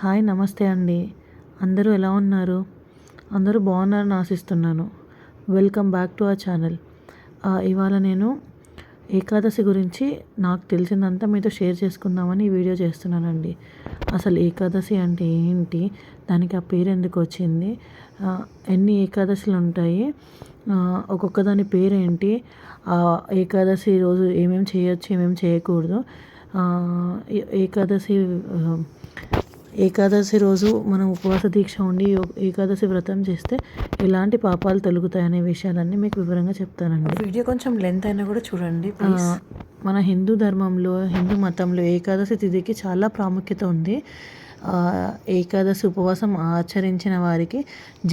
Hi నమస్తే అండి. అందరూ ఎలా ఉన్నారు? అందరూ బాగున్నారని ఆశిస్తున్నాను. Welcome back to our channel. ఇవాళ నేను ఏకాదశి గురించి నాకు తెలిసిందంతా మీతో షేర్ చేసుకుందామని ఈ వీడియో చేస్తున్నానండి. అసలు ఏకాదశి అంటే ఏంటి? దానికి ఆ పేరు ఎందుకు వచ్చింది? ఎన్ని ఏకాదశులు ఉంటాయి? ఒక్కొక్క దాని పేరేంటి? ఏకాదశి రోజు ఏమేమి చేయొచ్చు, ఏమేమి చేయకూడదు? ఏకాదశి ఏకాదశి రోజు మనం ఉపవాస దీక్ష ఉండి ఏకాదశి వ్రతం చేస్తే ఎలాంటి పాపాలు తొలుగుతాయనే విషయాలన్నీ మీకు వివరంగా చెప్తానండి. వీడియో కొంచెం లెంత్ అయినా కూడా చూడండి ప్లీజ్. మన హిందూ ధర్మంలో, హిందూ మతంలో ఏకాదశి తిథికి చాలా ప్రాముఖ్యత ఉంది. ఏకాదశి ఉపవాసం ఆచరించిన వారికి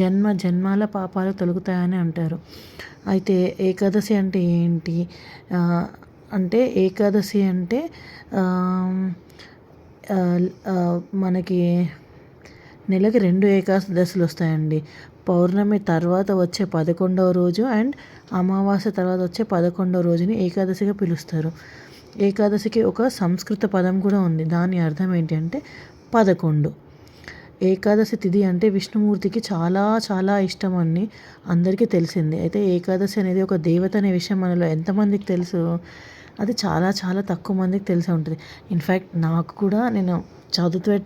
జన్మాల పాపాలు తొలుగుతాయని అంటారు. అయితే ఏకాదశి అంటే ఏంటి? అంటే ఏకాదశి అంటే మనకి నెలకి 2 ఏకాదశులు వస్తాయండి. పౌర్ణమి తర్వాత వచ్చే 11వ రోజు అండ్ అమావాస్య తర్వాత వచ్చే 11వ రోజుని ఏకాదశిగా పిలుస్తారు. ఏకాదశికి ఒక సంస్కృత పదం కూడా ఉంది. దాని అర్థం ఏంటి అంటే 11. ఏకాదశి తిథి అంటే విష్ణుమూర్తికి చాలా చాలా ఇష్టం అని అందరికీ తెలిసింది. అయితే ఏకాదశి అనేది ఒక దేవత అనే విషయం మనలో ఎంతమందికి తెలుసు? అది చాలా చాలా తక్కువ మందికి తెలిసే ఉంటుంది. ఇన్ఫ్యాక్ట్ నాకు కూడా నేను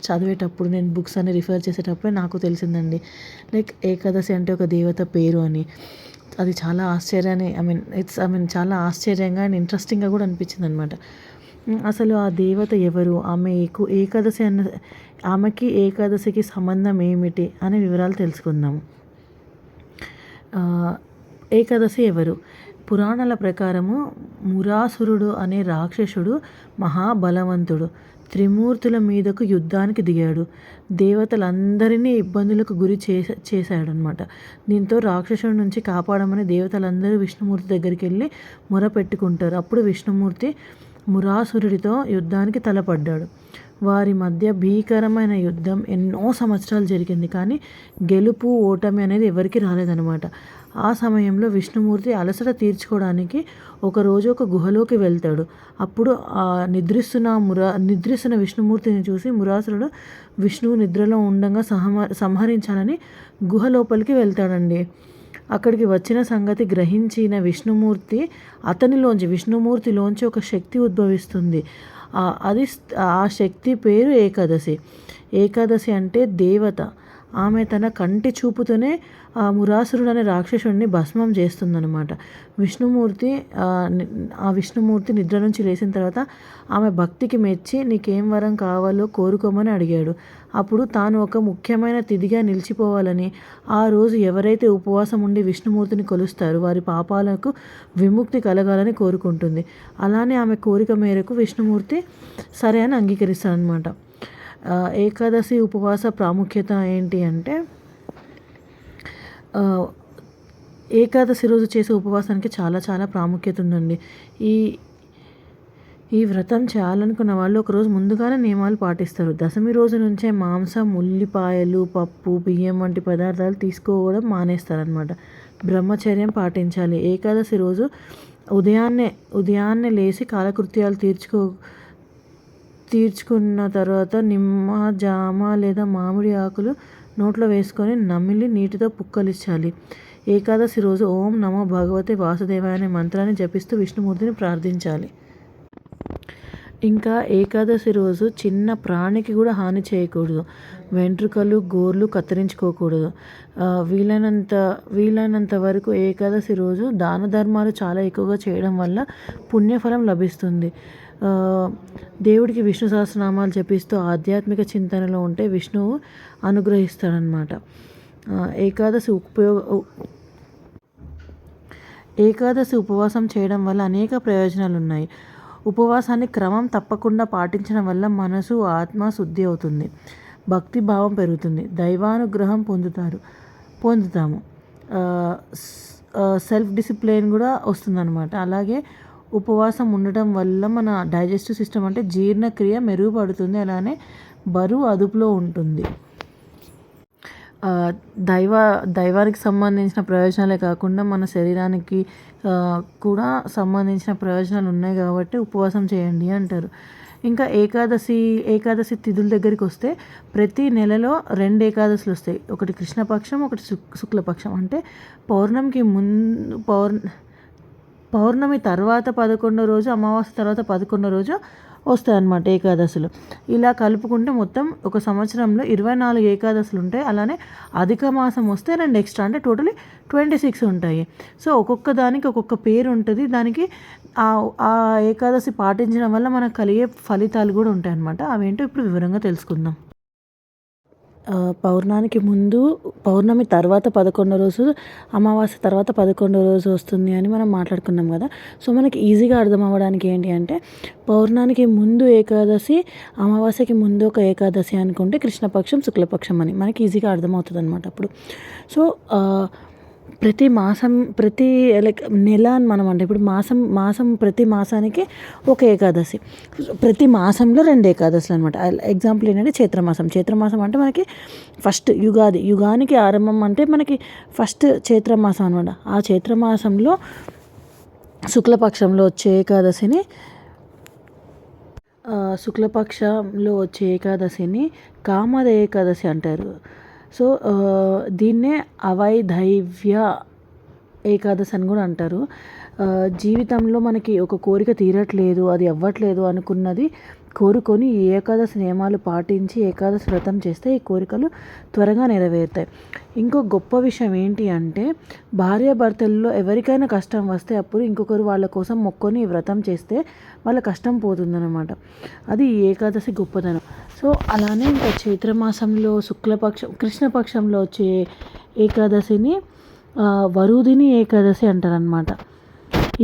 చదివేటప్పుడు నేను బుక్స్ అన్ని రిఫర్ చేసేటప్పుడే నాకు తెలిసిందండి. లైక్ ఏకాదశి అంటే ఒక దేవత పేరు అని. అది చాలా చాలా ఆశ్చర్యంగా అండ్ ఇంట్రెస్టింగ్గా కూడా అనిపించింది అనమాట. అసలు ఆ దేవత ఎవరు? ఆమెకి ఏకాదశికి సంబంధం ఏమిటి అనే వివరాలు తెలుసుకుందాము. ఏకాదశి ఎవరు? పురాణాల ప్రకారము మురాసురుడు అనే రాక్షసుడు మహాబలవంతుడు. త్రిమూర్తుల మీదకు యుద్ధానికి దిగాడు. దేవతలందరినీ ఇబ్బందులకు గురి చేశాడనమాట. దీంతో రాక్షసుడి నుంచి కాపాడమని దేవతలందరూ విష్ణుమూర్తి దగ్గరికి వెళ్ళి మొరపెట్టుకుంటారు. అప్పుడు విష్ణుమూర్తి మురాసురుడితో యుద్ధానికి తలపడ్డాడు. వారి మధ్య భీకరమైన యుద్ధం ఎన్నో సంవత్సరాలు జరిగింది. కానీ గెలుపు ఓటమి అనేది ఎవరికి రాలేదనమాట. ఆ సమయంలో విష్ణుమూర్తి అలసట తీర్చుకోవడానికి ఒకరోజు ఒక గుహలోకి వెళ్తాడు. అప్పుడు నిద్రిస్తున్న విష్ణుమూర్తిని చూసి మురాసురుడు విష్ణువు నిద్రలో ఉండగా సంహరించాలని గుహ లోపలికి వెళ్తాడండి. అక్కడికి వచ్చిన సంగతి గ్రహించిన విష్ణుమూర్తిలోంచి ఒక శక్తి ఉద్భవిస్తుంది. ఆ శక్తి పేరు ఏకాదశి. ఏకాదశి అంటే దేవత. ఆమె తన కంటి చూపుతోనే మురాసురుడు అనే రాక్షసుడిని భస్మం చేస్తుందన్నమాట. విష్ణుమూర్తి నిద్ర నుంచి లేచిన తర్వాత ఆమె భక్తికి మెచ్చి నీకేం వరం కావాలో కోరుకోమని అడిగాడు. అప్పుడు తాను ఒక ముఖ్యమైన తిథిగా నిలిచిపోవాలని, ఆ రోజు ఎవరైతే ఉపవాసం ఉండి విష్ణుమూర్తిని కొలుస్తారో వారి పాపాలకు విముక్తి కలగాలని కోరుకుంటుంది. అలానే ఆమె కోరిక మేరకు విష్ణుమూర్తి సరే అని అంగీకరిస్తారనమాట. ఏకాదశి ఉపవాస ప్రాముఖ్యత ఏంటి అంటే, ఏకాదశి రోజు చేసే ఉపవాసానికి చాలా చాలా ప్రాముఖ్యత ఉందండి. ఈ వ్రతం చేయాలనుకున్న వాళ్ళు ఒకరోజు ముందుగానే నియమాలు పాటిస్తారు. దశమి రోజు నుంచే మాంసం, ఉల్లిపాయలు, పప్పు, బియ్యం వంటి పదార్థాలు తీసుకోవడం మానేస్తారనమాట. బ్రహ్మచర్యం పాటించాలి. ఏకాదశి రోజు ఉదయాన్నే లేచి కాలకృత్యాలు తీర్చుకున్న తర్వాత నిమ్మ, జామ లేదా మామిడి ఆకులు నోట్లో వేసుకొని నమిలి నీటితో పుక్కలించాలి. ఏకాదశి రోజు ఓం నమో భగవతే వాసుదేవాయ అనే మంత్రాన్ని జపిస్తూ విష్ణుమూర్తిని ప్రార్థించాలి. ఇంకా ఏకాదశి రోజు చిన్న ప్రాణికి కూడా హాని చేయకూడదు. వెంట్రుకలు, గోర్లు కత్తిరించుకోకూడదు. వీలైనంత వరకు ఏకాదశి రోజు దాన ధర్మాలు చాలా ఎక్కువగా చేయడం వల్ల పుణ్యఫలం లభిస్తుంది. దేవుడికి విష్ణు సహస్రనామాలు జపిస్తూ ఆధ్యాత్మిక చింతనలో ఉంటే విష్ణువు అనుగ్రహిస్తాడనమాట. ఏకాదశి ఉపవాసం చేయడం వల్ల అనేక ప్రయోజనాలు ఉన్నాయి. ఉపవాసాన్ని క్రమం తప్పకుండా పాటించడం వల్ల మనసు, ఆత్మ శుద్ధి అవుతుంది. భక్తి భావం పెరుగుతుంది. దైవానుగ్రహం పొందుతాము. సెల్ఫ్ డిసిప్లిన్ కూడా వస్తుందన్నమాట. అలాగే ఉపవాసం ఉండటం వల్ల మన డైజెస్టివ్ సిస్టమ్ అంటే జీర్ణక్రియ మెరుగుపడుతుంది. అలానే బరువు అదుపులో ఉంటుంది. దైవానికి సంబంధించిన ప్రయోజనాలే కాకుండా మన శరీరానికి కూడా సంబంధించిన ప్రయోజనాలు ఉన్నాయి కాబట్టి ఉపవాసం చేయండి అంటారు. ఇంకా ఏకాదశి తిథుల దగ్గరికి వస్తే ప్రతి నెలలో 2 ఏకాదశులు వస్తాయి. ఒకటి కృష్ణపక్షం, ఒకటి శుక్లపక్షం. అంటే పౌర్ణమి తర్వాత 11వ రోజు, అమావాస్య తర్వాత 11వ రోజు వస్తాయన్నమాట ఏకాదశులు. ఇలా కలుపుకుంటే మొత్తం ఒక సంవత్సరంలో 24 ఏకాదశులు ఉంటాయి. అలానే అధిక మాసం వస్తే 2 ఎక్స్ట్రా, అంటే టోటలీ 26 ఉంటాయి. సో ఒక్కొక్క దానికి ఒక్కొక్క పేరు ఉంటుంది. దానికి ఆ ఏకాదశి పాటించడం వల్ల మనకు కలిగే ఫలితాలు కూడా ఉంటాయి అన్నమాట. అవేంటో ఇప్పుడు వివరంగా తెలుసుకుందాం. పౌర్ణమి తర్వాత 11వ రోజు, అమావాస్య తర్వాత 11వ రోజు వస్తుంది అని మనం మాట్లాడుకున్నాం కదా. సో మనకి ఈజీగా అర్థం అవ్వడానికి ఏంటి అంటే, పౌర్ణానికి ముందు ఏకాదశి, అమావాస్యకి ముందు ఒక ఏకాదశి అనుకుంటే కృష్ణపక్షం, శుక్లపక్షం అని మనకి ఈజీగా అర్థమవుతుంది అనమాట. అప్పుడు సో ప్రతి నెల అని మనం అంటే ఇప్పుడు మాసం ప్రతి మాసానికి ఒక ఏకాదశి, ప్రతి మాసంలో 2 ఏకాదశులు అనమాట. ఎగ్జాంపుల్ ఏంటంటే చైత్రమాసం అంటే మనకి ఫస్ట్ యుగానికి ఆరంభం అంటే మనకి ఫస్ట్ చైత్రమాసం అనమాట. ఆ చైత్రమాసంలో శుక్లపక్షంలో వచ్చే ఏకాదశిని కామద ఏకాదశి అంటారు. సో దీన్నే అవైధైవ్య ఏకాదశి అని కూడా అంటారు. జీవితంలో మనకి ఒక కోరిక తీరట్లేదు, అది అవ్వట్లేదు అనుకున్నది కోరుకొని ఈ ఏకాదశి నియమాలు పాటించి ఏకాదశి వ్రతం చేస్తే ఈ కోరికలు త్వరగా నెరవేరుతాయి. ఇంకో గొప్ప విషయం ఏంటి అంటే, భార్యాభర్తల్లో ఎవరికైనా కష్టం వస్తే అప్పుడు ఇంకొకరు వాళ్ళ కోసం మొక్కొని ఈ వ్రతం చేస్తే వాళ్ళ కష్టం పోతుందన్నమాట. అది ఈ ఏకాదశి గొప్పతనం. సో అలానే ఇంకా చైత్రమాసంలో కృష్ణపక్షంలో వచ్చే ఏకాదశిని వరుదిని ఏకాదశి అంటారనమాట.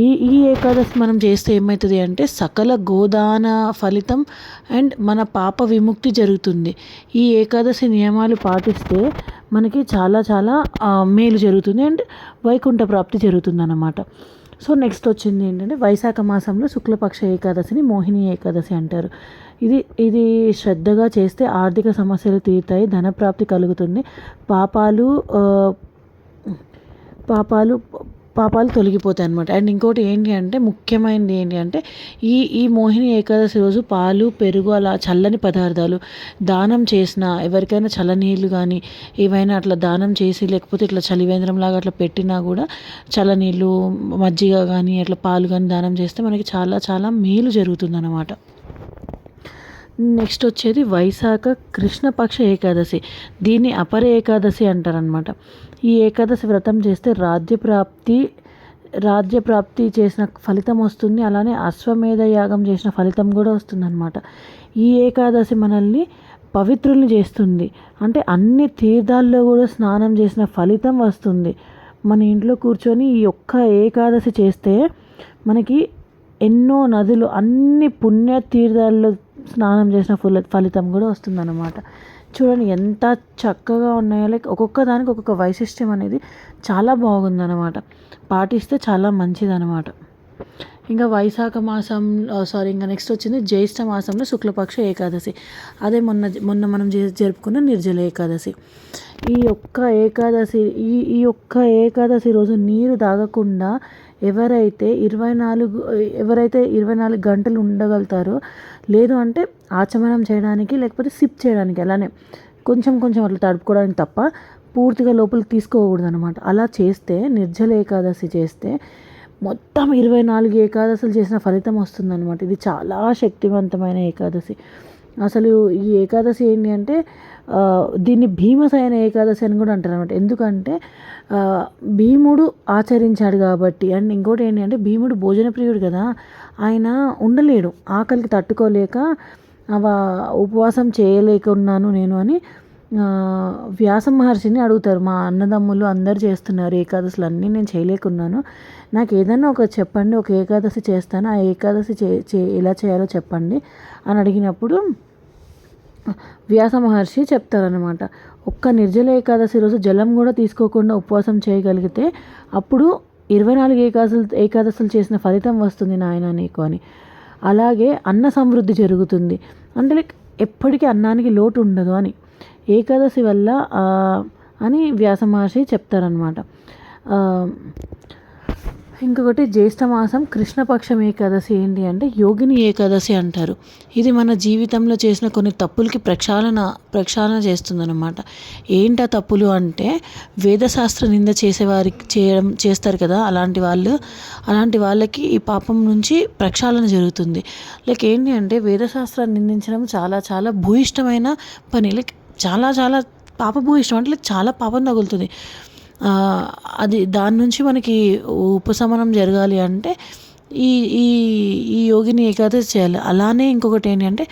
ఈ ఏకాదశి మనం చేస్తే ఏమవుతుంది అంటే సకల గోదాన ఫలితం అండ్ మన పాప విముక్తి జరుగుతుంది. ఈ ఏకాదశి నియమాలు పాటిస్తే మనకి చాలా చాలా మేలు జరుగుతుంది అండ్ వైకుంఠ ప్రాప్తి జరుగుతుంది అన్నమాట. సో నెక్స్ట్ వచ్చింది ఏంటంటే, వైశాఖ మాసంలో శుక్లపక్ష ఏకాదశిని మోహిని ఏకాదశి అంటారు. ఇది శ్రద్ధగా చేస్తే ఆర్థిక సమస్యలు తీరుతాయి, ధనప్రాప్తి కలుగుతుంది, పాపాలు తొలగిపోతాయి అన్నమాట. అండ్ ఇంకోటి ఏంటి అంటే, ముఖ్యమైనది ఏంటి అంటే, ఈ మోహిని ఏకాదశి రోజు పాలు, పెరుగు అలా చల్లని పదార్థాలు దానం చేసిన, ఎవరికైనా చల్లనీళ్ళు కానీ ఏవైనా అట్లా దానం చేసి, లేకపోతే ఇట్లా చలివేంద్రంలాగా అట్లా పెట్టినా కూడా చల్లనీళ్ళు, మజ్జిగ కానీ అట్లా పాలు కానీ దానం చేస్తే మనకి చాలా చాలా మేలు జరుగుతుంది అన్నమాట. నెక్స్ట్ వచ్చేది వైశాఖ కృష్ణపక్ష ఏకాదశి. దీన్ని అపర ఏకాదశి అంటారనమాట. ఈ ఏకాదశి వ్రతం చేస్తే రాజ్యప్రాప్తి చేసిన ఫలితం వస్తుంది. అలానే అశ్వమేధ యాగం చేసిన ఫలితం కూడా వస్తుందన్నమాట. ఈ ఏకాదశి మనల్ని పవిత్రుల్ని చేస్తుంది. అంటే అన్ని తీర్థాల్లో కూడా స్నానం చేసిన ఫలితం వస్తుంది. మన ఇంట్లో కూర్చొని ఈ ఒక్క ఏకాదశి చేస్తే మనకి ఎన్నో నదులు, అన్ని పుణ్య తీర్థాల్లో స్నానం చేసిన ఫలితం కూడా వస్తుందన్నమాట. చూడండి ఎంత చక్కగా ఉన్నాయో. ఒక్కొక్క దానికి ఒక్కొక్క వైశిష్ట్యం అనేది చాలా బాగుందన్నమాట. పాటిస్తే చాలా మంచిదన్నమాట. ఇంకా ఇంకా నెక్స్ట్ వచ్చింది జ్యేష్ఠ మాసంలో శుక్లపక్ష ఏకాదశి. అదే మొన్న మనం జరుపుకున్న నిర్జల ఏకాదశి. ఈ ఒక్క ఏకాదశి రోజు నీరు తాగకుండా ఎవరైతే 24 గంటలు ఉండగలుగుతారో, లేదు అంటే ఆచమనం చేయడానికి, లేకపోతే సిప్ చేయడానికి, అలానే కొంచెం అట్లా తడుపుకోవడానికి తప్ప పూర్తిగా లోపలికి తీసుకోకూడదు అనమాట. అలా చేస్తే, నిర్జల ఏకాదశి చేస్తే మొత్తం 24 ఏకాదశులు చేసిన ఫలితం వస్తుందన్నమాట. ఇది చాలా శక్తివంతమైన ఏకాదశి. అసలు ఈ ఏకాదశి ఏంటి అంటే, దీన్ని భీమసేన ఏకాదశి అని కూడా అంటారు అనమాట. ఎందుకంటే భీముడు ఆచరించాడు కాబట్టి. అండ్ ఇంకోటి ఏంటి అంటే, భీముడు భోజన ప్రియుడు కదా, ఆయన ఉండలేడు, ఆకలికి తట్టుకోలేక ఉపవాసం చేయలేకున్నాను నేను అని వ్యాస మహర్షిని అడుగుతారు. మా అన్నదమ్ములు అందరు చేస్తున్నారు ఏకాదశులు, అన్నీ నేను చేయలేకున్నాను, నాకు ఏదైనా ఒక చెప్పండి, ఒక ఏకాదశి చేస్తాను, ఆ ఏకాదశి ఎలా చేయాలో చెప్పండి అని అడిగినప్పుడు వ్యాస మహర్షి చెప్తారనమాట. ఒక్క నిర్జల ఏకాదశి రోజు జలం కూడా తీసుకోకుండా ఉపవాసం చేయగలిగితే అప్పుడు 24 ఏకాదశులు చేసిన ఫలితం వస్తుంది నాయన నీకు అని. అలాగే అన్న సమృద్ధి జరుగుతుంది, అంటే ఎప్పటికీ అన్నానికి లోటు ఉండదు అని ఏకాదశి వల్ల అని వ్యాస మహర్షి చెప్తారనమాట. ఇంకొకటి జ్యేష్ఠ మాసం కృష్ణపక్షం ఏకాదశి ఏంటి అంటే యోగిని ఏకాదశి అంటారు. ఇది మన జీవితంలో చేసిన కొన్ని తప్పులకి ప్రక్షాళన చేస్తుందన్నమాట. ఏంటా తప్పులు అంటే వేదశాస్త్ర నింద చేసేవారికి చేస్తారు కదా, అలాంటి వాళ్ళకి ఈ పాపం నుంచి ప్రక్షాళన జరుగుతుంది. లైక్ ఏంటి అంటే వేదశాస్త్రాన్ని నిందించడం చాలా చాలా భూయిష్టమైన పని. లైక్ చాలా చాలా పాపభూయిష్టం అంటే లైక్ చాలా పాపం తగులుతుంది. అది దాని నుంచి మనకి ఉపశమనం జరగాలి అంటే ఈ ఈ ఈ యోగిని ఏకాదశి చేయాలి. అలానే ఇంకొకటి ఏంటి అంటే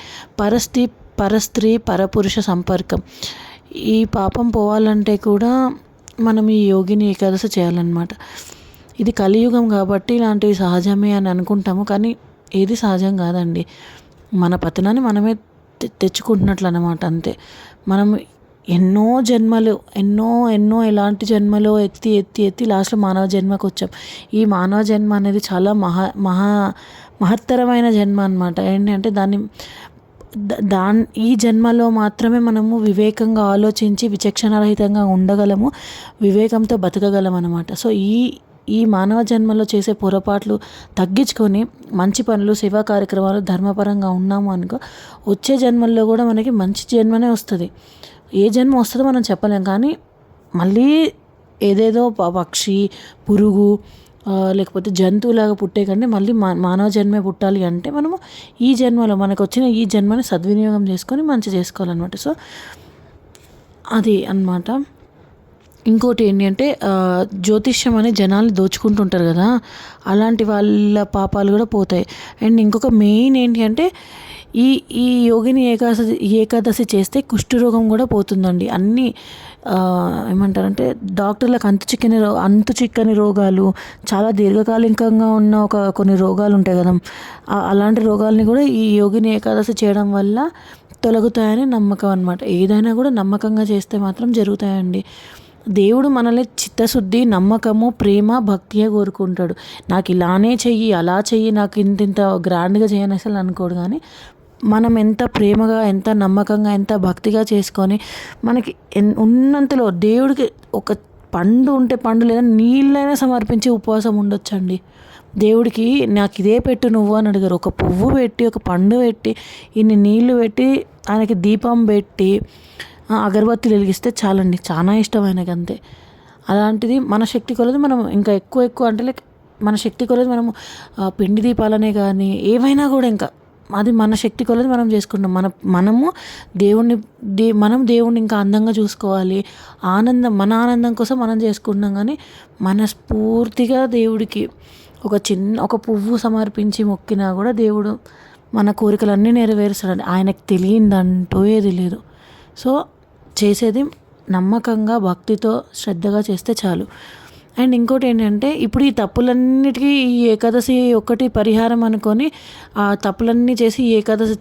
పరస్త్రీ పరపురుష సంపర్కం. ఈ పాపం పోవాలంటే కూడా మనం ఈ యోగిని ఏకాదశి చేయాలన్నమాట. ఇది కలియుగం కాబట్టి ఇలాంటివి సహజమే అని అనుకుంటాము, కానీ ఏది సహజం కాదండి. మన పతనాన్ని మనమే తెచ్చుకుంటున్నట్లు అన్నమాట. అంతే. మనం ఎన్నో జన్మలు ఎన్నో ఎలాంటి జన్మలో ఎత్తి లాస్ట్లో మానవ జన్మకు వచ్చాం. ఈ మానవ జన్మ అనేది చాలా మహత్తరమైన జన్మ అనమాట. ఏంటంటే ఈ జన్మలో మాత్రమే మనము వివేకంగా ఆలోచించి విచక్షణారహితంగా ఉండగలము, వివేకంతో బతకగలం అనమాట. సో ఈ మానవ జన్మలో చేసే పొరపాట్లు తగ్గించుకొని మంచి పనులు, సేవా కార్యక్రమాలు, ధర్మపరంగా ఉన్నాము అనుకో, వచ్చే జన్మల్లో కూడా మనకి మంచి జన్మనే వస్తుంది. ఏ జన్మ వస్తుందో మనం చెప్పలేం, కానీ మళ్ళీ ఏదేదో పక్షి, పురుగు లేకపోతే జంతువులాగా పుట్టే కంటే మళ్ళీ మానవ జన్మే పుట్టాలి అంటే మనము ఈ జన్మలో మనకు వచ్చిన ఈ జన్మని సద్వినియోగం చేసుకొని మంచి చేసుకోవాలన్నమాట. సో అది అన్నమాట. ఇంకోటి ఏంటి అంటే జ్యోతిష్యం అనే జనాలు దోచుకుంటుంటారు కదా, అలాంటి వాళ్ళ పాపాలు కూడా పోతాయి. అండ్ ఇంకొక మెయిన్ ఏంటి అంటే ఈ యోగిని ఏకాదశి చేస్తే కుష్ఠరోగం కూడా పోతుందండి. అన్నీ ఏమంటారంటే డాక్టర్లకు అంతు చిక్కని రోగాలు, చాలా దీర్ఘకాలికంగా ఉన్న కొన్ని రోగాలు ఉంటాయి కదా, అలాంటి రోగాల్ని కూడా ఈ యోగిని ఏకాదశి చేయడం వల్ల తొలగుతాయని నమ్మకం అనమాట. ఏదైనా కూడా నమ్మకంగా చేస్తే మాత్రం జరుగుతాయండి. దేవుడు మనల్ని చిత్తశుద్ధి, నమ్మకము, ప్రేమ, భక్తిగా కోరుకుంటాడు. నాకు ఇలానే చెయ్యి, అలా చెయ్యి, నాకు ఇంత గ్రాండ్గా చేయని అసలు అనుకోడు. కానీ మనం ఎంత ప్రేమగా, ఎంత నమ్మకంగా, ఎంత భక్తిగా చేసుకొని మనకి ఉన్నంతలో దేవుడికి ఒక పండు ఉంటే పండు లేదా నీళ్ళైనా సమర్పించి ఉపవాసం ఉండొచ్చండి. దేవుడికి నాకు ఇదే పెట్టు నువ్వు అని అడిగారు. ఒక పువ్వు పెట్టి, ఒక పండు పెట్టి, ఇన్ని నీళ్లు పెట్టి, ఆయనకి దీపం పెట్టి అగరబత్తులు వెలిగిస్తే చాలండి. చాలా ఇష్టం ఆయనకి, అంతే. అలాంటిది మన శక్తి కొలది మనం ఇంకా ఎక్కువ అంటే లైక్ మన శక్తి కొలది మనము పిండి దీపాలనే కానీ ఏవైనా కూడా ఇంకా అది మన శక్తి కొలది మనం చేసుకుంటాం. మనము దేవుణ్ణి ఇంకా అందంగా చూసుకోవాలి, మన ఆనందం కోసం మనం చేసుకుంటున్నాం. కానీ మనస్ఫూర్తిగా దేవుడికి ఒక పువ్వు సమర్పించి మొక్కినా కూడా దేవుడు మన కోరికలన్నీ నెరవేరుస్తాడు. ఆయనకు తెలియదంటూ ఏది లేదు. సో చేసేది నమ్మకంగా, భక్తితో, శ్రద్ధగా చేస్తే చాలు. అండ్ ఇంకోటి ఏంటంటే ఇప్పుడు ఈ తప్పులన్నిటికీ ఈ ఏకాదశి ఒక్కటి పరిహారం అనుకొని ఆ తప్పులన్నీ చేసి ఏకాదశి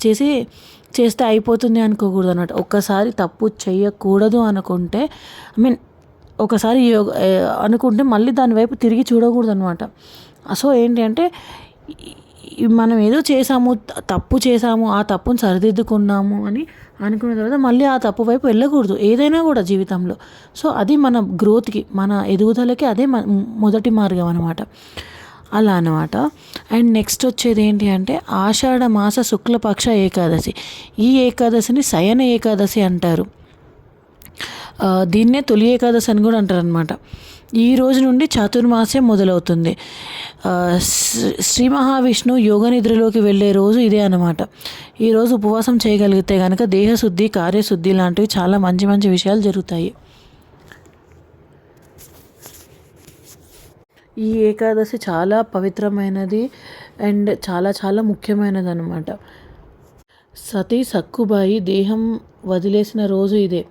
చేస్తే అయిపోతుంది అనుకోకూడదు అన్నట్టు. ఒక్కసారి తప్పు చేయకూడదు అనుకుంటే ఒకసారి అనుకుంటే మళ్ళీ దాని వైపు తిరిగి చూడకూడదు అనమాట. సో ఏంటి అంటే మనం ఏదో తప్పు చేసాము, ఆ తప్పును సరిదిద్దుకున్నాము అని అనుకున్న తర్వాత మళ్ళీ ఆ తప్పు వైపు వెళ్ళకూడదు, ఏదైనా కూడా జీవితంలో. సో అది మన గ్రోత్కి, మన ఎదుగుదలకి అదే మొదటి మార్గం అనమాట. అలా అనమాట. అండ్ నెక్స్ట్ వచ్చేది ఏంటి అంటే ఆషాఢ మాస శుక్లపక్ష ఏకాదశి. ఈ ఏకాదశిని శయన ఏకాదశి అంటారు. దీన్నే తొలి ఏకాదశి అని కూడా అంటారు అనమాట. ఈ రోజు నుండి చాతుర్మాస్యం మొదలవుతుంది. శ్రీ మహావిష్ణువు యోగ నిద్రలోకి వెళ్ళే రోజు ఇదే అనమాట. ఈరోజు ఉపవాసం చేయగలిగితే కనుక దేహశుద్ధి, కార్యశుద్ధి లాంటివి చాలా మంచి మంచి విషయాలు జరుగుతాయి. ఈ ఏకాదశి చాలా పవిత్రమైనది అండ్ చాలా చాలా ముఖ్యమైనది అనమాట. సతీ సక్కుబాయి దేహం వదిలేసిన రోజు ఇదే.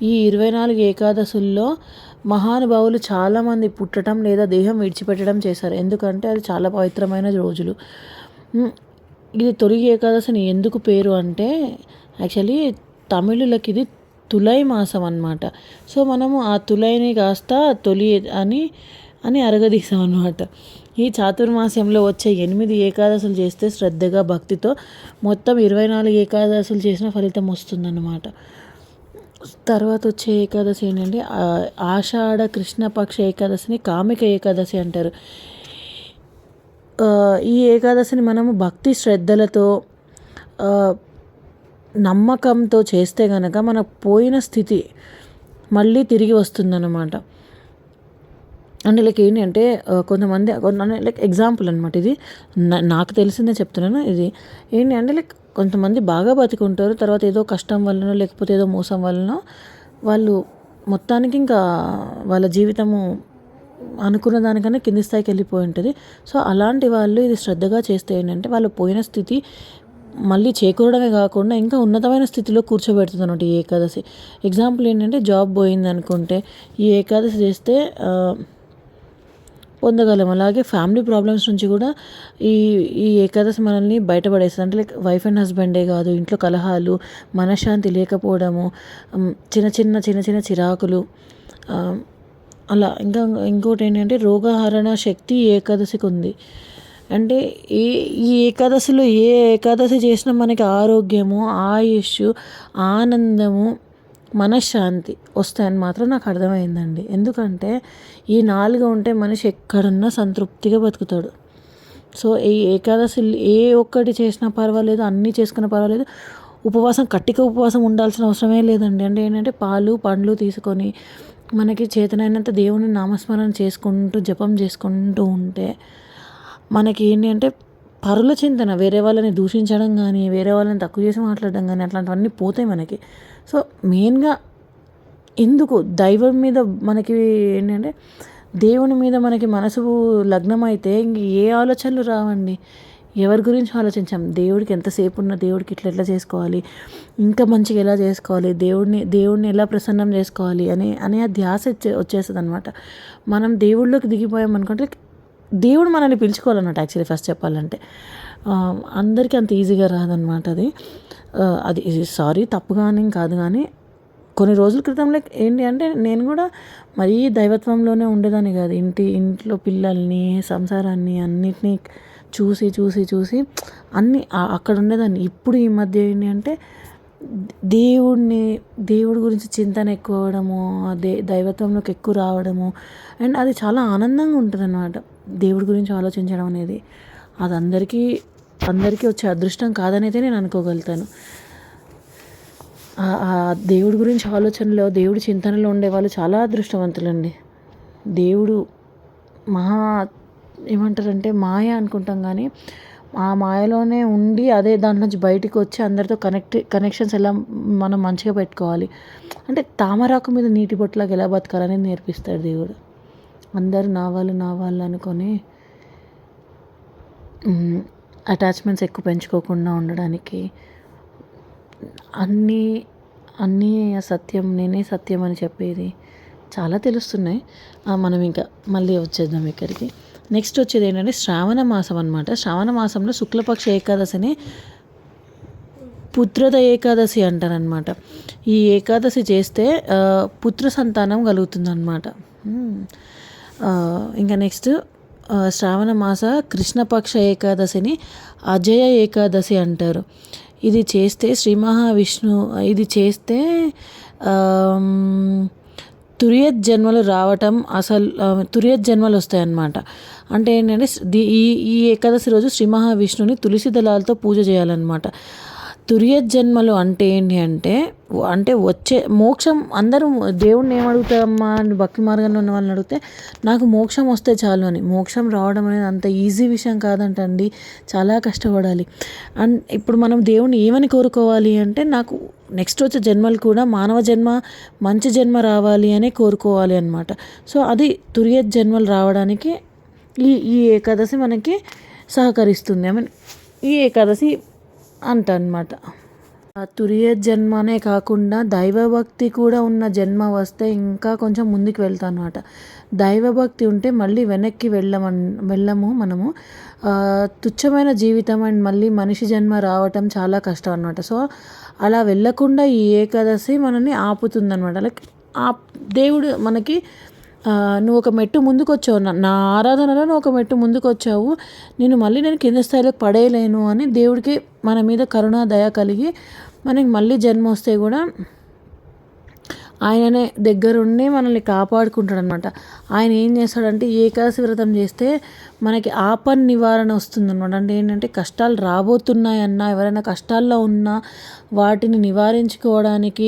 ఈ 24 ఏకాదశుల్లో మహానుభావులు చాలామంది పుట్టడం లేదా దేహం విడిచిపెట్టడం చేశారు. ఎందుకంటే అది చాలా పవిత్రమైన రోజులు. ఇది తొలి ఏకాదశిని ఎందుకు పేరు అంటే యాక్చువల్లీ తమిళులకి ఇది తులై మాసం అన్నమాట. సో మనము ఆ తులైని కాస్త తొలి అని అరగదీసాం అన్నమాట. ఈ చాతుర్మాస్యంలో వచ్చే 8 ఏకాదశులు చేస్తే శ్రద్ధగా, భక్తితో మొత్తం 24 ఏకాదశులు చేసిన ఫలితం వస్తుందన్నమాట. తర్వాత వచ్చే ఏకాదశి ఏంటంటే ఆషాఢ కృష్ణపక్ష ఏకాదశిని కామిక ఏకాదశి అంటారు. ఈ ఏకాదశిని మనము భక్తి శ్రద్ధలతో నమ్మకంతో చేస్తే కనుక మన పోయిన స్థితి మళ్ళీ తిరిగి వస్తుందన్నమాట. అంటే లైక్ ఏంటి అంటే కొంతమంది లైక్ ఎగ్జాంపుల్ అనమాట ఇది, నాకు తెలిసిందే చెప్తున్నాను. ఇది ఏంటి అంటే లైక్ కొంతమంది బాగా బతికుంటారు, తర్వాత ఏదో కష్టం వల్లనో లేకపోతే ఏదో మోసం వల్లనో వాళ్ళు మొత్తానికి ఇంకా వాళ్ళ జీవితము అనుకున్న దానికన్నా కింది స్థాయికి వెళ్ళిపోయి ఉంటుంది. సో అలాంటి వాళ్ళు ఇది శ్రద్ధగా చేస్తే ఏంటంటే వాళ్ళు పోయిన స్థితి మళ్ళీ చేకూరడమే కాకుండా ఇంకా ఉన్నతమైన స్థితిలో కూర్చోబెడుతుంది అన్నమాట ఈ ఏకాదశి. ఎగ్జాంపుల్ ఏంటంటే జాబ్ పోయింది అనుకుంటే ఈ ఏకాదశి చేస్తే పొందగలం. అలాగే ఫ్యామిలీ ప్రాబ్లమ్స్ నుంచి కూడా ఈ ఈ ఏకాదశి మనల్ని బయటపడేస్తుంది. అంటే లైక్ వైఫ్ అండ్ హస్బెండే కాదు, ఇంట్లో కలహాలు, మనశ్శాంతి లేకపోవడము, చిన్న చిన్న చిరాకులు, అలా ఇంకా ఇంకోటి ఏంటంటే రోగహరణ శక్తి ఏకాదశికి ఉంది. అంటే ఈ ఏకాదశిలో ఏ ఏకాదశి చేసినా మనకి ఆరోగ్యము, ఆయుష్, ఆనందము, మనశ్శాంతి వస్తాయని మాత్రం నాకు అర్థమైందండి. ఎందుకంటే ఈ 4 ఉంటే మనిషి ఎక్కడున్నా సంతృప్తిగా బతుకుతాడు. సో ఈ ఏకాదశి ఏ ఒక్కటి చేసినా పర్వాలేదు, అన్నీ చేసుకున్నా పర్వాలేదు, కట్టిక ఉపవాసం ఉండాల్సిన అవసరమే లేదండి. అంటే ఏంటంటే పాలు పండ్లు తీసుకొని మనకి చేతనైనంత దేవుని నామస్మరణ చేసుకుంటూ జపం చేసుకుంటూ ఉంటే మనకి ఏంటి అంటే పరుల చింతన, వేరే వాళ్ళని దూషించడం కానీ, వేరే వాళ్ళని తక్కువ చేసి మాట్లాడడం కానీ అట్లాంటివన్నీ పోతాయి మనకి. సో మెయిన్గా ఎందుకు దైవం మీద మనకి ఏంటంటే దేవుని మీద మనకి మనసు లగ్నమైతే ఇంక ఏ ఆలోచనలు రావండి. ఎవరి గురించి ఆలోచించాం, దేవుడికి ఎంతసేపు ఉన్న దేవుడికి ఎట్లా చేసుకోవాలి, ఇంకా మంచిగా ఎలా చేసుకోవాలి, దేవుడిని ఎలా ప్రసన్నం చేసుకోవాలి అనే ఆ ధ్యాస వచ్చేస్తుంది అనమాట. మనం దేవుళ్ళలోకి దిగిపోయాం అనుకుంటే దేవుడు మనల్ని పిలుచుకోవాలన్నమాట. యాక్చువల్లీ ఫస్ట్ చెప్పాలంటే అందరికీ అంత ఈజీగా రాదనమాట. అది సారీ తప్పుగానే కాదు, కానీ కొన్ని రోజుల క్రితం లైక్ ఏంటి అంటే నేను కూడా మరీ దైవత్వంలోనే ఉండేదాన్ని కాదు. ఇంట్లో పిల్లల్ని, సంసారాన్ని అన్నిటినీ చూసి అన్నీ అక్కడ ఉండేదాన్ని. ఇప్పుడు ఈ మధ్య ఏంటి అంటే దేవుడి గురించి చింతన ఎక్కువ అవ్వడము, దైవత్వంలోకి ఎక్కువ రావడము, అండ్ అది చాలా ఆనందంగా ఉంటుంది అన్నమాట. దేవుడి గురించి ఆలోచించడం అనేది అది అందరికీ వచ్చే అదృష్టం కాదనైతే నేను అనుకోగలుగుతాను. ఆ దేవుడి గురించి ఆలోచనలో, దేవుడి చింతనలో ఉండేవాళ్ళు చాలా అదృష్టవంతులండి. దేవుడు ఏమంటారంటే మాయ అనుకుంటాం, కానీ ఆ మాయలోనే ఉండి అదే దాంట్లో నుంచి బయటకు వచ్చి అందరితో కనెక్షన్స్ ఎలా మనం మంచిగా పెట్టుకోవాలి, అంటే తామరాకు మీద నీటి బొట్టులాగా ఎలా బతకాలనేది నేర్పిస్తాడు దేవుడు. అందరూ నా వాళ్ళు అనుకొని అటాచ్మెంట్స్ ఎక్కువ పెంచుకోకుండా ఉండడానికి, అన్నీ సత్యం, నేనే సత్యం అని చెప్పేది చాలా తెలుస్తున్నాయి. మనం ఇంకా మళ్ళీ వచ్చేద్దాం ఇక్కడికి. నెక్స్ట్ వచ్చేది ఏంటంటే శ్రావణ మాసం అనమాట. శ్రావణ మాసంలో శుక్లపక్ష ఏకాదశిని పుత్రద ఏకాదశి అంటారనమాట. ఈ ఏకాదశి చేస్తే పుత్ర సంతానం కలుగుతుందన్నమాట. ఇంకా నెక్స్ట్ శ్రావణ మాస కృష్ణపక్ష ఏకాదశిని అజయ ఏకాదశి అంటారు. ఇది చేస్తే శ్రీ మహావిష్ణు ఇది చేస్తే తురియత్ జన్మలు రావటం, తురియత్ జన్మలు వస్తాయన్నమాట. అంటే ఏంటంటే ఈ ఏకాదశి రోజు శ్రీ మహావిష్ణుని తులసి దళాలతో పూజ చేయాలన్నమాట. తురియత్ జన్మలు అంటే ఏంటి అంటే వచ్చే మోక్షం. అందరూ దేవుడిని ఏమడుగుతామమ్మా అని భక్తి మార్గంలో ఉన్న వాళ్ళని అడిగితే నాకు మోక్షం వస్తే చాలు అని. మోక్షం రావడం అనేది అంత ఈజీ విషయం కాదంటండి, చాలా కష్టపడాలి. అండ్ ఇప్పుడు మనం దేవుడిని ఏమని కోరుకోవాలి అంటే నాకు నెక్స్ట్ వచ్చే జన్మలు కూడా మానవ జన్మ, మంచి జన్మ రావాలి అనే కోరుకోవాలి అనమాట. సో అది తురియత్ జన్మలు రావడానికి ఈ ఏకాదశి మనకి సహకరిస్తుంది. ఈ ఏకాదశి అనమాట. తురియత్ జన్మనే కాకుండా దైవభక్తి కూడా ఉన్న జన్మ వస్తే ఇంకా కొంచెం ముందుకు వెళ్తాం అనమాట. దైవభక్తి ఉంటే మళ్ళీ వెనక్కి వెళ్ళము మనము. తుచ్చమైన జీవితం అండ్ మళ్ళీ మనిషి జన్మ రావటం చాలా కష్టం అనమాట. సో అలా వెళ్ళకుండా ఈ ఏకాదశి మనల్ని ఆపుతుందన్నమాట. లైక్ దేవుడు మనకి నువ్వు ఒక మెట్టు ముందుకు వచ్చావు, నా ఆరాధనలో నువ్వు ఒక మెట్టు ముందుకు వచ్చావు, నేను కింద స్థాయిలోకి పడేయలేను అని దేవుడికి మన మీద కరుణ దయ కలిగి మనకి మళ్ళీ జన్మ వస్తే కూడా ఆయననే దగ్గరుండి మనల్ని కాపాడుకుంటాడు అనమాట. ఆయన ఏం చేస్తాడంటే ఏకాదశి వ్రతం చేస్తే మనకి ఆపన్ నివారణ వస్తుందన్నమాట. అంటే ఏంటంటే కష్టాలు రాబోతున్నాయన్నా, ఎవరైనా కష్టాల్లో ఉన్నా వాటిని నివారించుకోవడానికి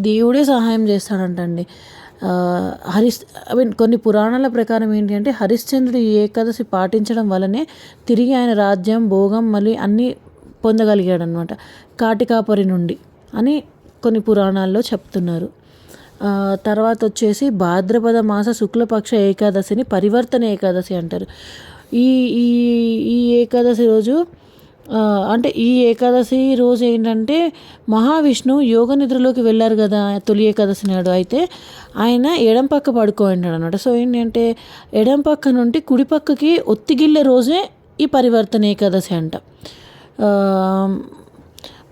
దేవుడే సహాయం చేస్తాడంటండి. కొన్ని పురాణాల ప్రకారం ఏంటి అంటే హరిశ్చంద్రుడు ఈ ఏకాదశి పాటించడం వల్లనే తిరిగి ఆయన రాజ్యం, భోగం మళ్ళీ అన్నీ పొందగలిగాడు అనమాట కాటికాపరి నుండి అని కొన్ని పురాణాల్లో చెప్తున్నారు. తర్వాత వచ్చేసి భాద్రపద మాస శుక్లపక్ష ఏకాదశిని పరివర్తన ఏకాదశి అంటారు. ఈ ఈ ఈ ఏకాదశి రోజు అంటే ఈ ఏకాదశి రోజు ఏంటంటే మహావిష్ణువు యోగ నిద్రలోకి వెళ్ళారు కదా తొలి ఏకాదశి నాడు. అయితే ఆయన ఎడం పక్క పడుకోండాడు అనమాట. సో ఏంటంటే ఎడం పక్క నుండి కుడి పక్కకి ఒత్తిగిల్లే రోజే ఈ పరివర్తన ఏకాదశి అంట.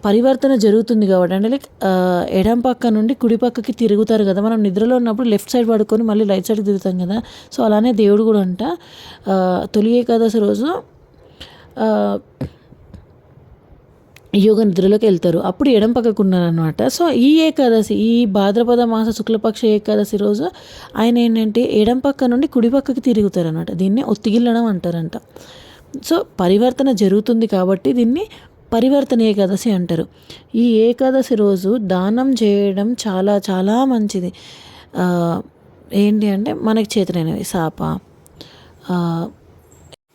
పరివర్తన జరుగుతుంది కాబట్టి అంటే లైక్ ఎడం పక్క నుండి కుడి పక్కకి తిరుగుతారు కదా. మనం నిద్రలో ఉన్నప్పుడు లెఫ్ట్ సైడ్ పడుకొని మళ్ళీ రైట్ సైడ్కి తిరుగుతాం కదా. సో అలానే దేవుడు కూడా అంట తొలి ఏకాదశి రోజు యోగ నిద్రలోకి వెళ్తారు. అప్పుడు ఎడం పక్కకు ఉన్నారనమాట. సో ఈ ఏకాదశి, ఈ భాద్రపద మాస శుక్లపక్ష ఏకాదశి రోజు ఆయన ఏంటంటే ఎడం పక్క నుండి కుడి పక్కకి తిరుగుతారు అనమాట. దీన్ని ఒత్తిగిల్లడం అంటారంట. సో పరివర్తన జరుగుతుంది కాబట్టి దీన్ని పరివర్తన ఏకాదశి అంటారు. ఈ ఏకాదశి రోజు దానం చేయడం చాలా చాలా మంచిది. ఏంటి అంటే మనకి చేతనైనవి సాప,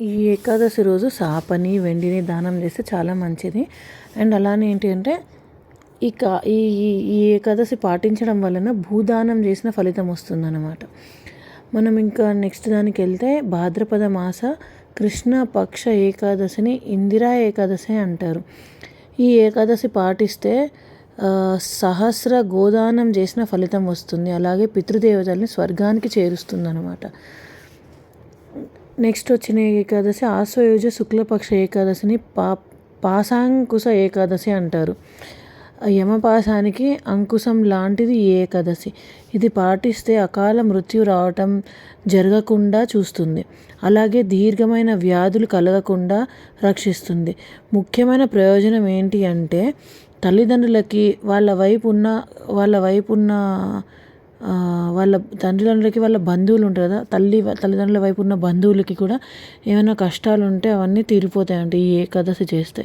ఈ ఏకాదశి రోజు సాపని వెండిని దానం చేస్తే చాలా మంచిది. అండ్ అలానే ఏంటి అంటే ఇక ఈ ఈ ఏకాదశి పాటించడం వలన భూదానం చేసిన ఫలితం వస్తుందన్నమాట. మనం ఇంకా నెక్స్ట్ దానికి వెళ్తే భాద్రపద మాస కృష్ణ పక్ష ఏకాదశిని ఇందిరా ఏకాదశి అంటారు. ఈ ఏకాదశి పాటిస్తే సహస్ర గోదానం చేసిన ఫలితం వస్తుంది. అలాగే పితృదేవతల్ని స్వర్గానికి చేరుస్తుంది అనమాట. నెక్స్ట్ వచ్చిన ఏకాదశి ఆశ్వయుజ శుక్లపక్ష ఏకాదశిని పాశాంకుశ ఏకాదశి అంటారు. యమపాశానికి అంకుశం లాంటిది ఈ ఏకాదశి. ఇది పాటిస్తే అకాల మృత్యు రావటం జరగకుండా చూస్తుంది. అలాగే దీర్ఘమైన వ్యాధులు కలగకుండా రక్షిస్తుంది. ముఖ్యమైన ప్రయోజనం ఏంటి అంటే తల్లిదండ్రులకి వాళ్ళ తండ్రులకి వాళ్ళ బంధువులు ఉంటారు కదా, తల్లిదండ్రుల వైపు ఉన్న బంధువులకి కూడా ఏమైనా కష్టాలు ఉంటే అవన్నీ తీరిపోతాయంట ఈ ఏకాదశి చేస్తే.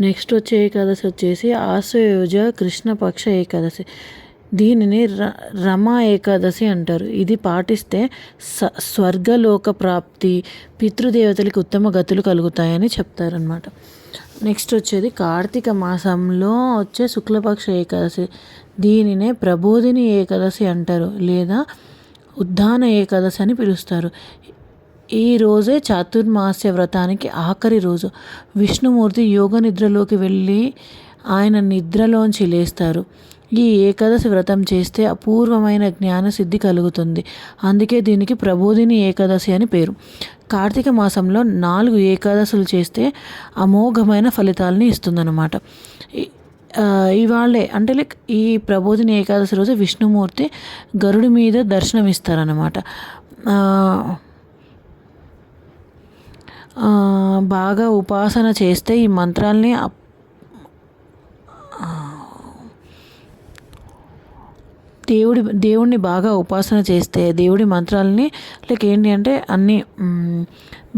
నెక్స్ట్ వచ్చే ఏకాదశి వచ్చేసి ఆశ్వయుజ కృష్ణపక్ష ఏకాదశి. దీనిని రమా ఏకాదశి అంటారు. ఇది పాటిస్తే స్వర్గలోక ప్రాప్తి, పితృదేవతలకి ఉత్తమ గతులు కలుగుతాయని చెప్తారనమాట. నెక్స్ట్ వచ్చేది కార్తీక మాసంలో వచ్చే శుక్లపక్ష ఏకాదశి. దీనినే ప్రబోధిని ఏకాదశి అంటారు లేదా ఉద్దాన ఏకాదశి అని పిలుస్తారు. ఈ రోజే చాతుర్మాస్య వ్రతానికి ఆఖరి రోజు. విష్ణుమూర్తి యోగ నిద్రలోకి వెళ్ళి ఆయన నిద్రలోంచి లేస్తారు. ఈ ఏకాదశి వ్రతం చేస్తే అపూర్వమైన జ్ఞానసిద్ధి కలుగుతుంది. అందుకే దీనికి ప్రబోధిని ఏకాదశి అని పేరు. కార్తీక మాసంలో 4 ఏకాదశులు చేస్తే అమోఘమైన ఫలితాలని ఇస్తుందన్నమాట. ఇవాళే అంటే లైక్ ఈ ప్రబోధిని ఏకాదశి రోజు విష్ణుమూర్తి గరుడి మీద దర్శనమిస్తారన్నమాట. బాగా ఉపాసన చేస్తే ఈ మంత్రాల్ని దేవుడిని బాగా ఉపాసన చేస్తే దేవుడి మంత్రాలని లైక్ ఏంటి అంటే అన్ని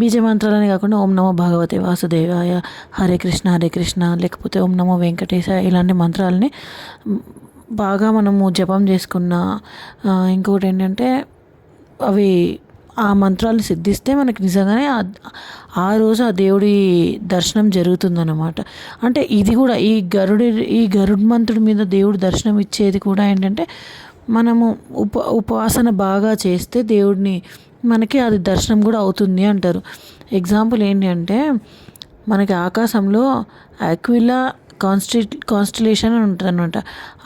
బీజ మంత్రాలని కాకుండా ఓం నమో భగవతే వాసుదేవాయ, హరే కృష్ణ లేకపోతే ఓం నమో వెంకటేశాయ ఇలాంటి మంత్రాలని బాగా మనము జపం చేసుకున్న, ఇంకొకటి ఏంటంటే అవి ఆ మంత్రాలు సిద్ధిస్తే మనకి నిజంగానే ఆ రోజు ఆ దేవుడి దర్శనం జరుగుతుందన్నమాట. అంటే ఇది కూడా ఈ గరుడ్మంతుడి మీద దేవుడు దర్శనం ఇచ్చేది కూడా ఏంటంటే మనము ఉపాసన బాగా చేస్తే దేవుడిని మనకి అది దర్శనం కూడా అవుతుంది అంటారు. ఎగ్జాంపుల్ ఏంటి అంటే మనకి ఆకాశంలో అక్విలా కాన్స్టిలేషన్ అని ఉంటుంది అనమాట.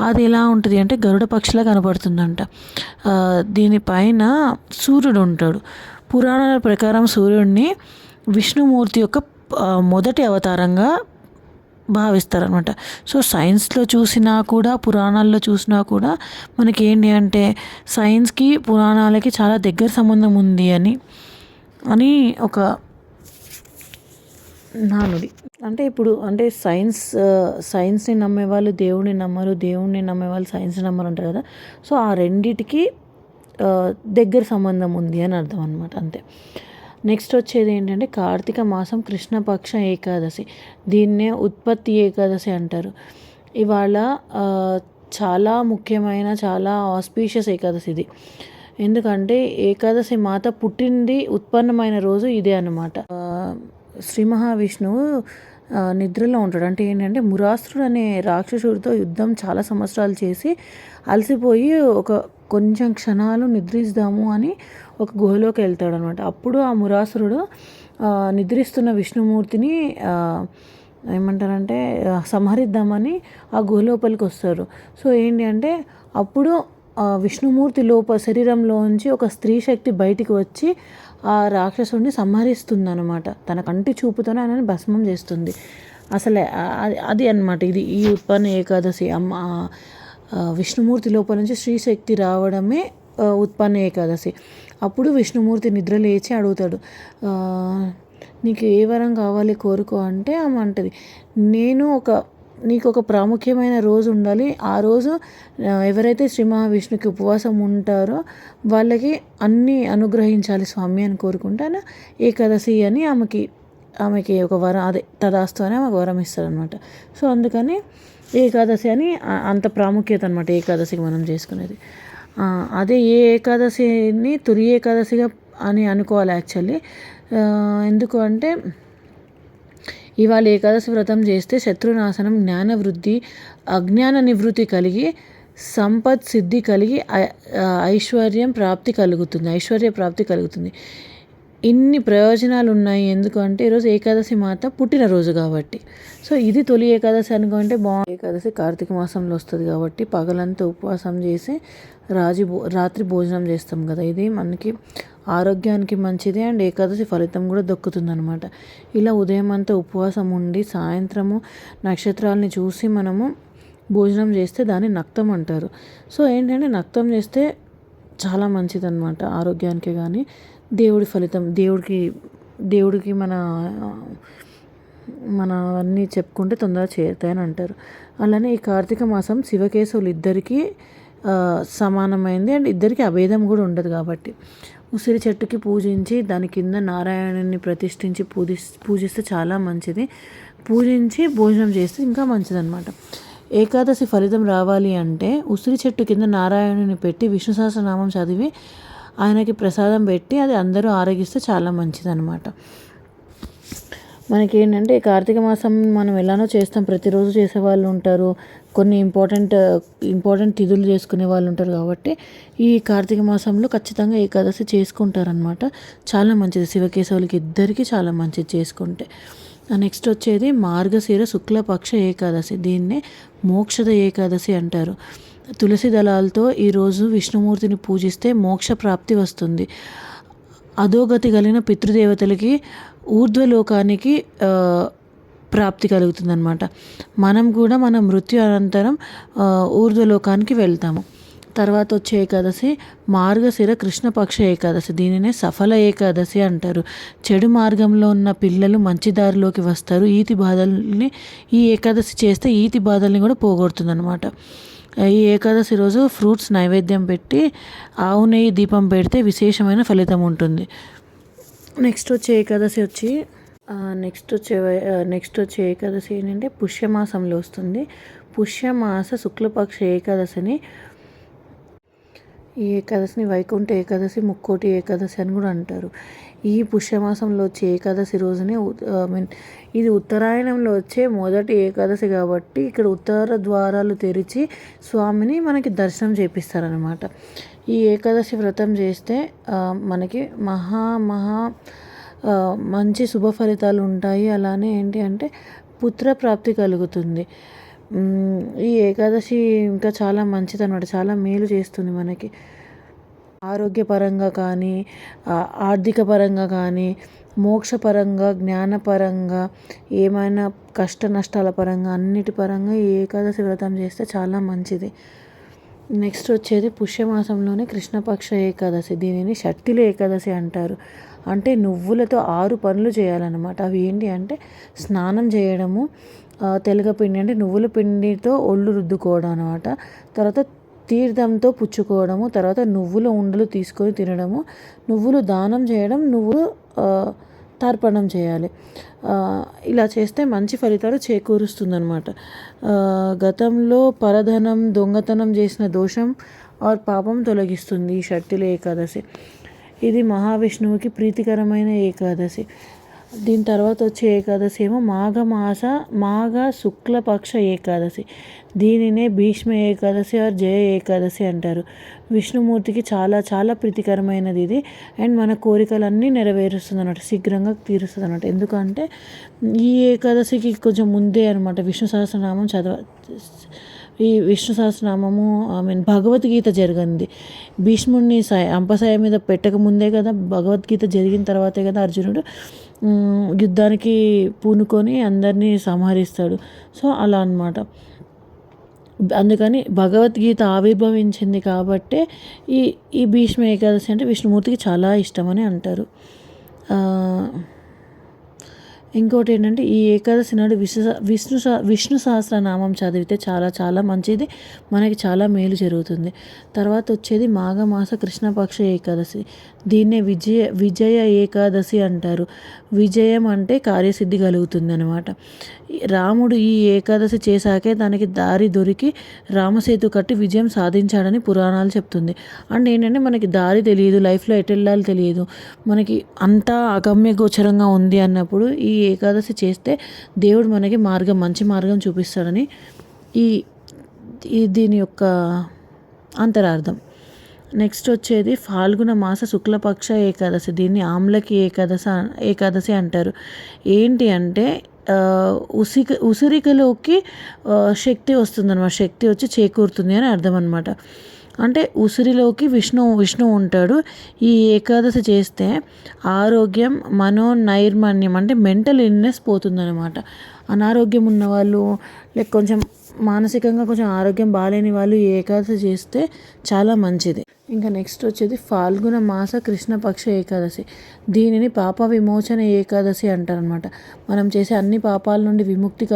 అది ఎలా ఉంటుంది అంటే గరుడ పక్షిలా కనపడుతుందంట. దీనిపైన సూర్యుడు ఉంటాడు. పురాణాల ప్రకారం సూర్యుడిని విష్ణుమూర్తి యొక్క మొదటి అవతారంగా భావిస్తారనమాట. సో సైన్స్లో చూసినా కూడా పురాణాల్లో చూసినా కూడా మనకి ఏంటి అంటే సైన్స్కి పురాణాలకి చాలా దగ్గర సంబంధం ఉంది అని ఒక నానుడి. అంటే ఇప్పుడు అంటే సైన్స్‌ని నమ్మేవాళ్ళు దేవుడిని నమ్మరు. దేవుడిని నమ్మేవాళ్ళు సైన్స్‌ని నమ్మరు అంటారు కదా! సో, ఆ రెండిటికి దగ్గర సంబంధం ఉంది అని అర్థం అనమాట అంతే. నెక్స్ట్ వచ్చేది ఏంటంటే కార్తీక మాసం కృష్ణపక్ష ఏకాదశి. దీన్నే ఉత్పత్తి ఏకాదశి అంటారు. ఇవాళ చాలా ముఖ్యమైన చాలా ఆస్పీషియస్ ఏకాదశి ఇది. ఎందుకంటే ఏకాదశి మాత పుట్టింది ఉత్పన్నమైన రోజు ఇదే అన్నమాట. శ్రీ మహావిష్ణువు నిద్రలో ఉంటాడు. అంటే ఏంటంటే మురాసురుడు అనే రాక్షసుడితో యుద్ధం చాలా సంవత్సరాలు చేసి అలసిపోయి కొంచెం క్షణాలు నిద్రిద్దాము అని ఒక గుహలోకి వెళ్తాడు అనమాట. అప్పుడు ఆ మురాసురుడు నిద్రిస్తున్న విష్ణుమూర్తిని ఏమంటారంటే సంహరిద్దామని ఆ గుహలోపలికి వస్తారు. సో ఏంటి అంటే అప్పుడు విష్ణుమూర్తి శరీరంలోంచి ఒక స్త్రీ శక్తి బయటికి వచ్చి ఆ రాక్షసుడిని సంహరిస్తుందన్నమాట. తన కంటి చూపుతోనే ఆయనని భస్మం చేస్తుంది. అసలే అది అనమాట ఇది ఈ ఉత్పన్న ఏకాదశి. విష్ణుమూర్తి లోపల నుంచి స్త్రీశక్తి రావడమే ఉత్పన్న ఏకాదశి. అప్పుడు విష్ణుమూర్తి నిద్ర లేచి అడుగుతాడు, నీకు ఏ వరం కావాలి కోరుకో అంటే ఆమె అంటది, నీకు ఒక ప్రాముఖ్యమైన రోజు ఉండాలి. ఆ రోజు ఎవరైతే శ్రీ మహావిష్ణుకి ఉపవాసం ఉంటారో వాళ్ళకి అన్నీ అనుగ్రహించాలి స్వామి అని కోరుకుంటే ఆయన ఏకాదశి అని ఆమెకి ఒక వరం, అదే తదాస్తు అని ఆమెకు వరం ఇస్తారనమాట. సో అందుకని ఏకాదశి అని అంత ప్రాముఖ్యత అనమాట ఏకాదశికి మనం చేసుకునేది. అదే ఏ ఏకాదశిని తొలి ఏకాదశిగా అని అనుకోవాలి యాక్చువల్లీ. ఎందుకు అంటే ఇవాళ ఏకాదశి వ్రతం చేస్తే శత్రునాశనం, జ్ఞాన వృద్ధి, అజ్ఞాన నివృత్తి కలిగి సంపత్ సిద్ధి కలిగి ఐశ్వర్య ప్రాప్తి కలుగుతుంది. ఇన్ని ప్రయోజనాలు ఉన్నాయి. ఎందుకంటే ఈరోజు ఏకాదశి మాత పుట్టినరోజు కాబట్టి. సో ఇది తొలి ఏకాదశి అనుకుంటే ఏకాదశి కార్తీక మాసంలో వస్తుంది కాబట్టి పగలంతా ఉపవాసం చేసి రాత్రి భోజనం చేస్తాం కదా. ఇది మనకి ఆరోగ్యానికి మంచిది అండ్ ఏకాదశి ఫలితం కూడా దొక్కుతుందనమాట. ఇలా ఉదయం అంతా ఉపవాసం ఉండి సాయంత్రము నక్షత్రాలని చూసి మనము భోజనం చేస్తే దాన్ని నక్తం అంటారు. సో ఏంటంటే నక్తం చేస్తే చాలా మంచిదన్నమాట ఆరోగ్యానికి. కానీ దేవుడి ఫలితం దేవుడికి మన అన్నీ చెప్పుకుంటే తొందరగా చేరుతాయని అంటారు. అలానే ఈ కార్తీక మాసం శివకేశవులు ఇద్దరికీ సమానమైంది అండ్ ఇద్దరికి అభేదం కూడా ఉండదు కాబట్టి ఉసిరి చెట్టుకి పూజించి దాని కింద నారాయణుని ప్రతిష్ఠించి పూజిస్తే చాలా మంచిది. పూజించి భోజనం చేస్తే ఇంకా మంచిదన్నమాట. ఏకాదశి ఫలితం రావాలి అంటే ఉసిరి చెట్టు కింద నారాయణుని పెట్టి విష్ణు సహస్రనామం చదివి ఆయనకి ప్రసాదం పెట్టి అది అందరూ ఆరగిస్తే చాలా మంచిదన్నమాట. మనకి ఏంటంటే కార్తీక మాసం మనం ఎలానో చేస్తాం, ప్రతిరోజు చేసేవాళ్ళు ఉంటారు, కొన్ని ఇంపార్టెంట్ తిథులు చేసుకునే వాళ్ళు ఉంటారు. కాబట్టి ఈ కార్తీక మాసంలో ఖచ్చితంగా ఏకాదశి చేసుకుంటారనమాట. చాలా మంచిది, శివకేశవులకి ఇద్దరికీ చాలా మంచిది చేసుకుంటే. నెక్స్ట్ వచ్చేది మార్గశిర శుక్లపక్ష ఏకాదశి. దీన్నే మోక్షద ఏకాదశి అంటారు. తులసి దళాలతో ఈరోజు విష్ణుమూర్తిని పూజిస్తే మోక్ష ప్రాప్తి వస్తుంది. అధోగతి కలిగిన పితృదేవతలకి ఊర్ధ్వలోకానికి ప్రాప్తి కలుగుతుందన్నమాట. మనం కూడా మన మృత్యు అనంతరం ఊర్ధ్వలోకానికి వెళ్తాము. తర్వాత వచ్చే ఏకాదశి మార్గశిర కృష్ణపక్ష ఏకాదశి. దీనినే సఫల ఏకాదశి అంటారు. చెడు మార్గంలో ఉన్న పిల్లలు మంచి దారిలోకి వస్తారు. ఈ ఏకాదశి చేస్తే ఈతి బాధల్ని కూడా పోగొడుతుందన్నమాట. ఈ ఏకాదశి రోజు ఫ్రూట్స్ నైవేద్యం పెట్టి ఆవు నెయ్యి దీపం పెడితే విశేషమైన ఫలితం ఉంటుంది. నెక్స్ట్ వచ్చే ఏకాదశి ఏంటంటే పుష్యమాసంలో వస్తుంది. పుష్యమాస శుక్లపక్ష ఏకాదశిని ఈ ఏకాదశిని వైకుంఠ ఏకాదశి, ముక్కోటి ఏకాదశి అని కూడా అంటారు. ఈ పుష్యమాసంలో వచ్చే ఏకాదశి రోజునే ఇది ఉత్తరాయణంలో వచ్చే మొదటి ఏకాదశి కాబట్టి ఇక్కడ ఉత్తర ద్వారాలు తెరిచి స్వామిని మనకి దర్శనం చేపిస్తారనమాట. ఈ ఏకాదశి వ్రతం చేస్తే మనకి మహా మంచి శుభ ఫలితాలు ఉంటాయి. అలానే ఏంటి అంటే పుత్ర ప్రాప్తి కలుగుతుంది. ఈ ఏకాదశి ఇంకా చాలా మంచిది అన్నమాట, చాలా మేలు చేస్తుంది మనకి. ఆరోగ్యపరంగా కానీ, ఆర్థిక పరంగా కానీ, మోక్షపరంగా, జ్ఞానపరంగా, ఏమైనా కష్ట నష్టాల పరంగా, అన్నిటి పరంగా ఈ ఏకాదశి వ్రతం చేస్తే చాలా మంచిది. నెక్స్ట్ వచ్చేది పుష్యమాసంలోనే కృష్ణపక్ష ఏకాదశి. దీనిని షట్టిల ఏకాదశి అంటారు. అంటే నువ్వులతో 6 పనులు చేయాలన్నమాట. అవి ఏంటి అంటే స్నానం చేయడము, తెలగపిండి అంటే నువ్వుల పిండితో ఒళ్ళు రుద్దుకోవడం అనమాట. తర్వాత తీర్థంతో పుచ్చుకోవడము, తర్వాత నువ్వుల ఉండలు తీసుకొని తినడము, నువ్వులు దానం చేయడం, నువ్వులు తర్పణం చేయాలి. ఇలా చేస్తే మంచి ఫలితాలు చేకూరుస్తుందన్నమాట. గతంలో పరధనం దొంగతనం చేసిన దోషం ఆర్ పాపం తొలగిస్తుంది ఈ షట్టిల ఏకాదశి. ఇది మహావిష్ణువుకి ప్రీతికరమైన ఏకాదశి. దీని తర్వాత వచ్చే ఏకాదశి ఏమో మాఘ శుక్లపక్ష ఏకాదశి. దీనినే భీష్మ ఏకాదశి ఆర్ జయ ఏకాదశి అంటారు. విష్ణుమూర్తికి చాలా చాలా ప్రీతికరమైనది ఇది. అండ్ మన కోరికలన్నీ నెరవేరుస్తుంది అన్నమాట, శీఘ్రంగా తీరుస్తుంది అన్నమాట. ఎందుకంటే ఈ ఏకాదశికి కొంచెం ముందే అనమాట విష్ణు సహస్రనామం ఈ విష్ణు సహస్రనామము భగవద్గీత జరిగింది. భీష్ముడిని అంపసాయ మీద పెట్టకముందే కదా, భగవద్గీత జరిగిన తర్వాతే కదా అర్జునుడు యుద్ధానికి పూనుకొని అందరినీ సంహరిస్తాడు. సో అలా అన్నమాట. అందుకని భగవద్గీత ఆవిర్భవించింది కాబట్టే ఈ భీష్మ ఏకాదశి అంటే విష్ణుమూర్తికి చాలా ఇష్టమని అంటారు. ఇంకోటి ఏంటంటే ఈ ఏకాదశి నాడు విష్ణు సహస్రనామం చదివితే చాలా చాలా మంచిది, మనకి చాలా మేలు జరుగుతుంది. తర్వాత వచ్చేది మాఘమాస కృష్ణపక్ష ఏకాదశి. దీన్నే విజయ ఏకాదశి అంటారు. విజయం అంటే కార్యసిద్ధి కలుగుతుంది అనమాట. రాముడు ఈ ఏకాదశి చేశాకే దానికి దారి దొరికి రామసేతు కట్టి విజయం సాధించాడని పురాణాలు చెప్తుంది. అండ్ ఏంటంటే మనకి దారి తెలియదు, లైఫ్లో ఎటు వెళ్ళాలో తెలియదు, మనకి అంతా అగమ్య గోచరంగా ఉంది అన్నప్పుడు ఈ ఏకాదశి చేస్తే దేవుడు మనకి మంచి మార్గం చూపిస్తాడని దీని యొక్క అంతరార్థం. నెక్స్ట్ వచ్చేది ఫాల్గుణ మాస శుక్లపక్ష ఏకాదశి. దీన్ని ఆమ్లకి ఏకాదశి అంటారు. ఏంటి అంటే ఉసిరికలోకి శక్తి వస్తుందన్నమాట, శక్తి వచ్చి చేకూరుతుంది అని అర్థం అనమాట. అంటే ఉసిరిలోకి విష్ణు ఉంటాడు. ఈ ఏకాదశి చేస్తే ఆరోగ్యం, మనోనైర్మణ్యం అంటే మెంటల్ ఇల్నెస్ పోతుందన్నమాట. అనారోగ్యం ఉన్నవాళ్ళు లేక కొంచెం మానసికంగా కొంచెం ఆరోగ్యం బాగాలేని వాళ్ళు ఈ ఏకాదశి చేస్తే చాలా మంచిది. ఇంకా నెక్స్ట్ వచ్చేది ఫాల్గుణ మాస కృష్ణపక్ష ఏకాదశి. దీనిని పాప విమోచన ఏకాదశి అంటారనమాట. మనం చేసే అన్ని పాపాల నుండి విముక్తి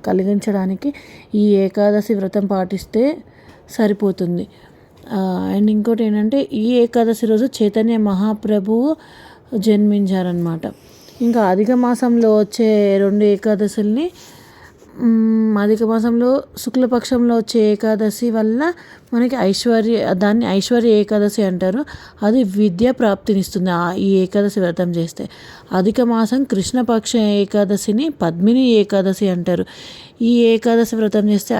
కలిగించడానికి ఈ ఏకాదశి వ్రతం పాటిస్తే సరిపోతుంది. అండ్ ఇంకోటి ఏంటంటే ఈ ఏకాదశి రోజు చైతన్య మహాప్రభువు జన్మించారనమాట. ఇంకా అధిక మాసంలో వచ్చే 2 ఏకాదశుల్ని అధిక మాసంలో శుక్లపక్షంలో వచ్చే ఏకాదశి వల్ల మనకి దాన్ని ఐశ్వర్య ఏకాదశి అంటారు. అది విద్య ప్రాప్తినిస్తుంది ఈ ఏకాదశి వ్రతం చేస్తే. అధిక మాసం కృష్ణపక్ష ఏకాదశిని పద్మిని ఏకాదశి అంటారు. ఈ ఏకాదశి వ్రతం చేస్తే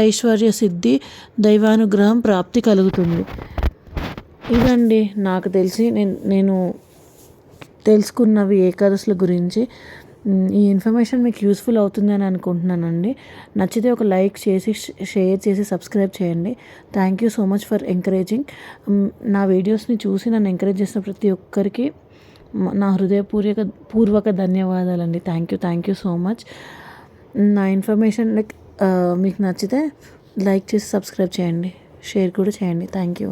ఐశ్వర్య సిద్ధి, దైవానుగ్రహం ప్రాప్తి కలుగుతుంది. ఇదండి నాకు తెలిసి నేను తెలుసుకున్నవి ఏకాదశుల గురించి. ఈ ఇన్ఫర్మేషన్ మీకు యూస్ఫుల్ అవుతుందని అనుకుంటున్నానండి. నచ్చితే ఒక లైక్ చేసి షేర్ చేసి సబ్స్క్రైబ్ చేయండి. Thank you so much for encouraging. నా వీడియోస్ని చూసి నన్ను ఎంకరేజ్ చేసిన ప్రతి ఒక్కరికి నా హృదయపూర్వక ధన్యవాదాలండి. Thank you so much. నా ఇన్ఫర్మేషన్ మీకు నచ్చితే లైక్ చేసి సబ్స్క్రైబ్ చేయండి, షేర్ కూడా చేయండి. Thank you.